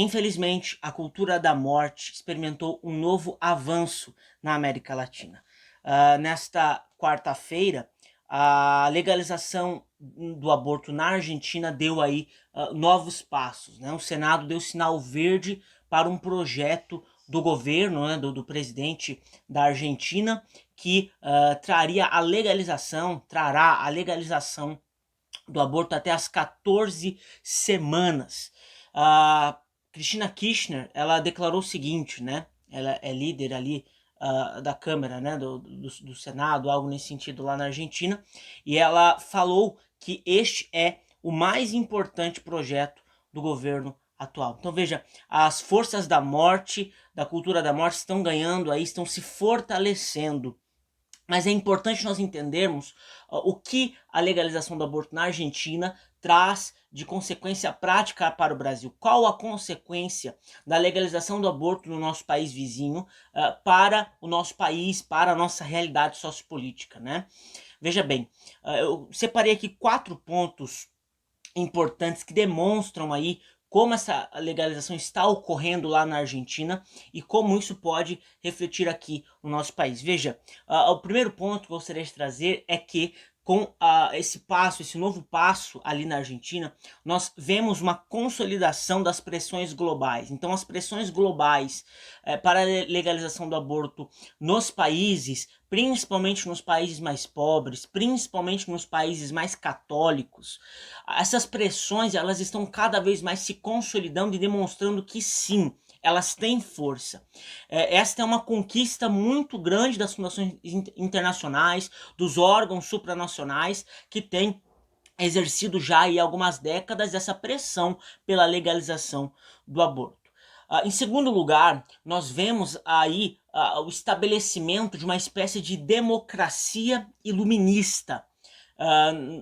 Infelizmente, a cultura da morte experimentou um novo avanço na América Latina. Nesta quarta-feira, a legalização do aborto na Argentina deu aí novos passos, né? O Senado deu sinal verde para um projeto do governo, né, do presidente da Argentina, que trará a legalização do aborto até as 14 semanas. A Cristina Kirchner, ela declarou o seguinte, né? Ela é líder ali da Câmara, né? Do Senado, algo nesse sentido lá na Argentina, e ela falou que este é o mais importante projeto do governo atual. Então veja, as forças da morte, da cultura da morte estão ganhando aí, estão se fortalecendo. Mas é importante nós entendermos o que a legalização do aborto na Argentina traz de consequência prática para o Brasil. Qual a consequência da legalização do aborto no nosso país vizinho para o nosso país, para a nossa realidade sociopolítica, né? Veja bem, eu separei aqui 4 pontos importantes que demonstram aí como essa legalização está ocorrendo lá na Argentina e como isso pode refletir aqui no nosso país. Veja, o primeiro ponto que eu gostaria de trazer é que com esse novo passo ali na Argentina, nós vemos uma consolidação das pressões globais. Então, as pressões globais para a legalização do aborto nos países, principalmente nos países mais pobres, principalmente nos países mais católicos, essas pressões elas estão cada vez mais se consolidando e demonstrando que sim, elas têm força. Esta é uma conquista muito grande das fundações internacionais, dos órgãos supranacionais que têm exercido já há algumas décadas essa pressão pela legalização do aborto. Em segundo lugar, nós vemos aí o estabelecimento de uma espécie de democracia iluminista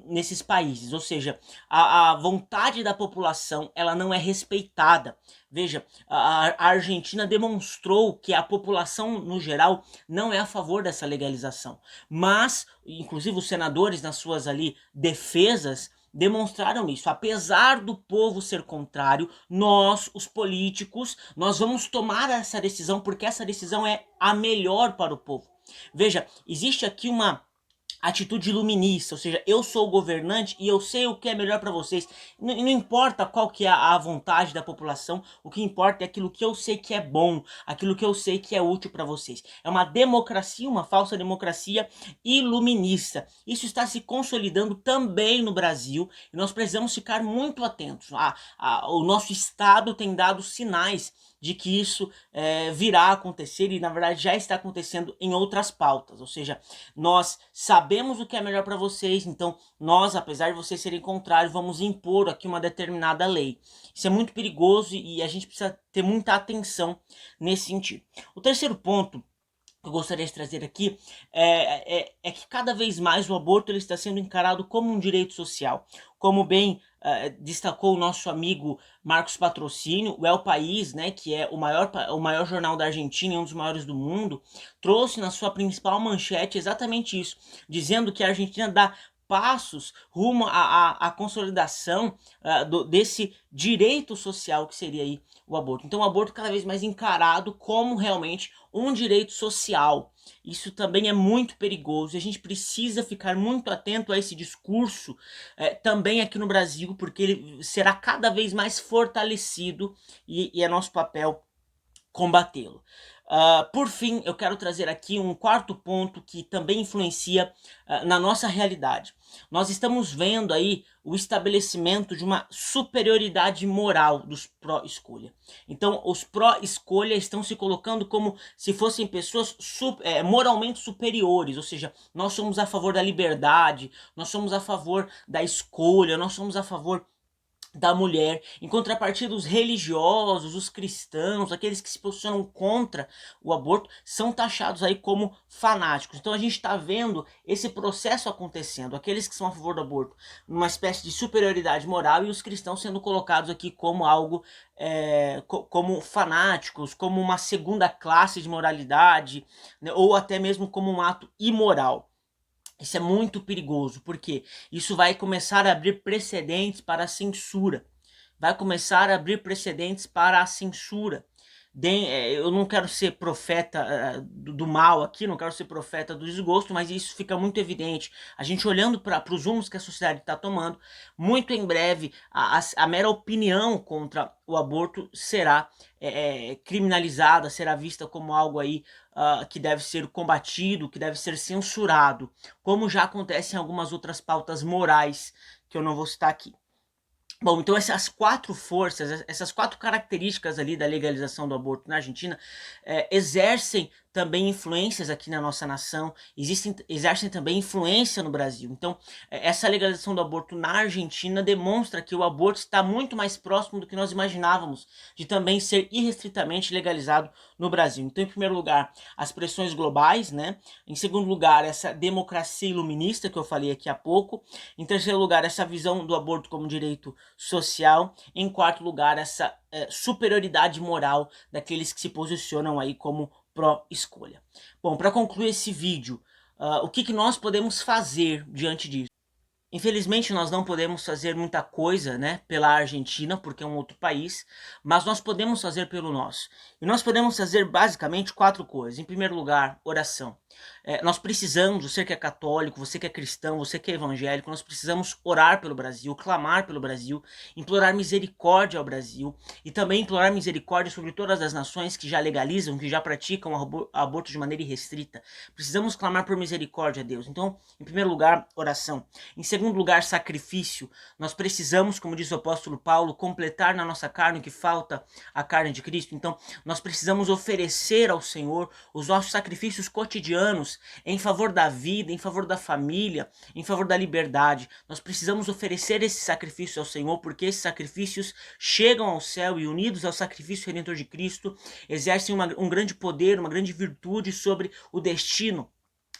nesses países, ou seja, a vontade da população ela não é respeitada. Veja, a Argentina demonstrou que a população no geral não é a favor dessa legalização, mas inclusive os senadores nas suas ali defesas demonstraram isso. Apesar do povo ser contrário, nós, os políticos, nós vamos tomar essa decisão porque essa decisão é a melhor para o povo. Veja, existe aqui uma atitude iluminista, ou seja, eu sou o governante e eu sei o que é melhor para vocês. Não importa qual que é a vontade da população, o que importa é aquilo que eu sei que é bom, aquilo que eu sei que é útil para vocês. É uma democracia, uma falsa democracia iluminista. Isso está se consolidando também no Brasil e nós precisamos ficar muito atentos. O nosso Estado tem dado sinais de que isso virá a acontecer e na verdade já está acontecendo em outras pautas, ou seja, nós sabemos o que é melhor para vocês, então nós, apesar de vocês serem contrários, vamos impor aqui uma determinada lei. Isso é muito perigoso e a gente precisa ter muita atenção nesse sentido. O terceiro ponto que eu gostaria de trazer aqui é que cada vez mais o aborto ele está sendo encarado como um direito social. Como bem destacou o nosso amigo Marcos Patrocínio, o El País, né, que é o maior jornal da Argentina e um dos maiores do mundo, trouxe na sua principal manchete exatamente isso, dizendo que a Argentina dá passos rumo à consolidação desse direito social que seria aí o aborto. Então o aborto cada vez mais encarado como realmente um direito social. Isso também é muito perigoso e a gente precisa ficar muito atento a esse discurso também aqui no Brasil, porque ele será cada vez mais fortalecido e é nosso papel combatê-lo. Por fim, eu quero trazer aqui um quarto ponto que também influencia na nossa realidade. Nós estamos vendo aí o estabelecimento de uma superioridade moral dos pró-escolha. Então, os pró-escolha estão se colocando como se fossem pessoas moralmente superiores, ou seja, nós somos a favor da liberdade, nós somos a favor da escolha, nós somos a favor da mulher. Em contrapartida, os religiosos, os cristãos, aqueles que se posicionam contra o aborto, são taxados aí como fanáticos. Então a gente está vendo esse processo acontecendo, aqueles que são a favor do aborto, numa espécie de superioridade moral, e os cristãos sendo colocados aqui como algo, como fanáticos, como uma segunda classe de moralidade, né, ou até mesmo como um ato imoral. Isso é muito perigoso, porque isso vai começar a abrir precedentes para a censura. vai começar a abrir precedentes para a censura. Eu não quero ser profeta do mal aqui, não quero ser profeta do desgosto, mas isso fica muito evidente. A gente olhando para os rumos que a sociedade está tomando, muito em breve a mera opinião contra o aborto será criminalizada, será vista como algo aí que deve ser combatido, que deve ser censurado, como já acontece em algumas outras pautas morais que eu não vou citar aqui. Bom, então essas quatro forças, essas quatro características ali da legalização do aborto na Argentina exercem também influências aqui na nossa nação, exercem também influência no Brasil. Então, essa legalização do aborto na Argentina demonstra que o aborto está muito mais próximo do que nós imaginávamos de também ser irrestritamente legalizado no Brasil. Então, em primeiro lugar, as pressões globais, né? Em segundo lugar, essa democracia iluminista que eu falei aqui há pouco. Em terceiro lugar, essa visão do aborto como direito social. Em quarto lugar, essa superioridade moral daqueles que se posicionam aí como pró-escolha. Bom, para concluir esse vídeo, o que nós podemos fazer diante disso? Infelizmente nós não podemos fazer muita coisa, né, pela Argentina, porque é um outro país, mas nós podemos fazer pelo nosso. E nós podemos fazer basicamente quatro coisas. Em primeiro lugar, oração. Nós precisamos, você que é católico, você que é cristão, você que é evangélico, nós precisamos orar pelo Brasil, clamar pelo Brasil, implorar misericórdia ao Brasil e também implorar misericórdia sobre todas as nações que já legalizam, que já praticam aborto de maneira irrestrita. Precisamos clamar por misericórdia a Deus. Então, em primeiro lugar, oração. Em segundo lugar, sacrifício. Nós precisamos, como diz o apóstolo Paulo, completar na nossa carne o que falta a carne de Cristo. Então, nós precisamos oferecer ao Senhor os nossos sacrifícios cotidianos em favor da vida, em favor da família, em favor da liberdade. Nós precisamos oferecer esse sacrifício ao Senhor, porque esses sacrifícios chegam ao céu e, unidos ao sacrifício redentor de Cristo, exercem um grande poder, uma grande virtude sobre o destino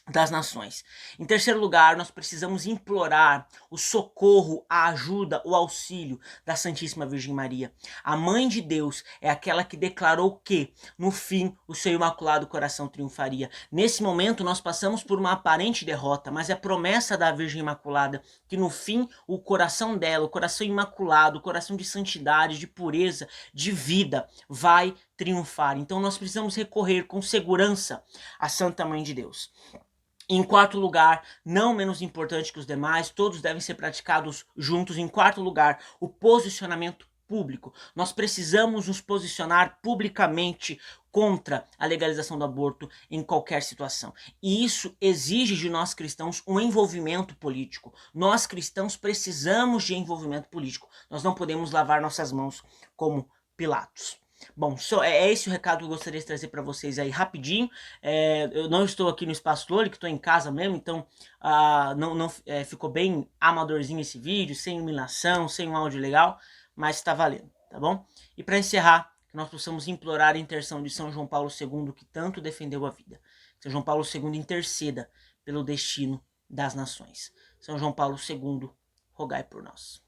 das nações. Em terceiro lugar, nós precisamos implorar o socorro, a ajuda, o auxílio da Santíssima Virgem Maria. A Mãe de Deus é aquela que declarou que, no fim, o seu Imaculado Coração triunfaria. Nesse momento, nós passamos por uma aparente derrota, mas é promessa da Virgem Imaculada que, no fim, o coração dela, o coração imaculado, o coração de santidade, de pureza, de vida, vai triunfar. Então, nós precisamos recorrer com segurança à Santa Mãe de Deus. Em quarto lugar, não menos importante que os demais, todos devem ser praticados juntos. Em quarto lugar, o posicionamento público. Nós precisamos nos posicionar publicamente contra a legalização do aborto em qualquer situação. E isso exige de nós cristãos um envolvimento político. Nós cristãos precisamos de envolvimento político. Nós não podemos lavar nossas mãos como Pilatos. Bom, é esse o recado que eu gostaria de trazer para vocês aí rapidinho. Eu não estou aqui no Espaço Loli, que estou em casa mesmo, então não ficou bem amadorzinho esse vídeo, sem iluminação, sem um áudio legal, mas está valendo, tá bom? E para encerrar, que nós possamos implorar a intercessão de São João Paulo II, que tanto defendeu a vida. São João Paulo II interceda pelo destino das nações. São João Paulo II, rogai por nós.